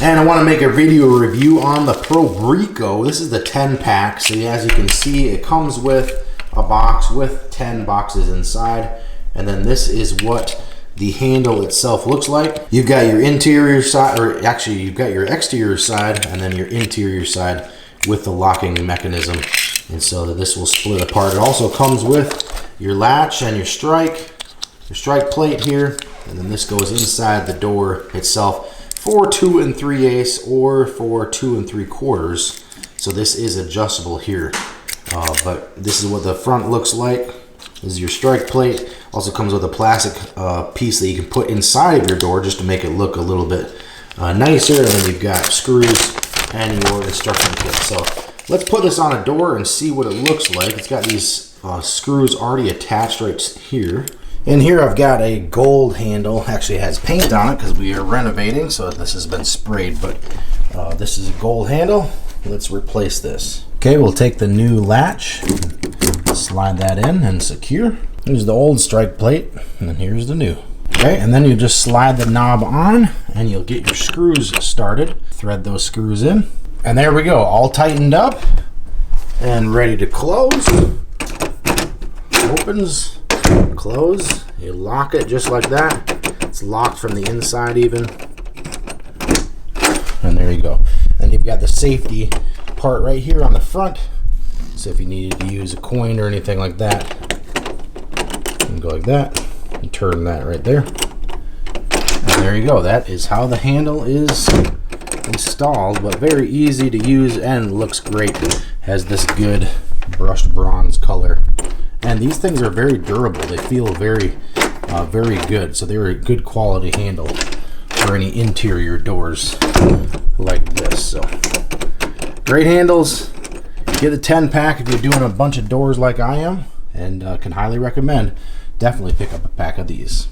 And I want to make a video review on the Pro Brico. This is the 10 pack. So as you can see, it comes with a box with 10 boxes inside. And then this is what the handle itself looks like. You've got your interior side, or actually you've got your exterior side and then your interior side with the locking mechanism. And so that this will split apart. It also comes with your latch and your strike plate here. And then this goes inside the door itself for 2 3/8 or for 2 3/4. So this is adjustable here. But this is what the front looks like. This is your strike plate. Also comes with a plastic piece that you can put inside of your door just to make it look a little bit nicer. And then you've got screws and your instruction kit. So let's put this on a door and see what it looks like. It's got these screws already attached right here. And here I've got a gold handle. Actually, it has paint on it because we are renovating, so this has been sprayed, but this is a gold handle. Let's replace this. Okay, we'll take the new latch, slide that in and secure. Here's the old strike plate, and then here's the new. Okay, and then you just slide the knob on and you'll get your screws started. Thread those screws in. And there we go, all tightened up and ready to close. Opens, close, you lock it just like that. It's locked from the inside even. And there you go. Then you've got the safety part right here on the front. So if you needed to use a coin or anything like that, you can go like that and turn that right there. And there you go. That is how the handle is installed, but very easy to use and looks great. Has this good brushed bronze color. And these things are very durable. They feel very good. So they're a good quality handle for any interior doors like this. So great handles. Get the 10 pack if you're doing a bunch of doors like I am, and can highly recommend. Definitely pick up a pack of these.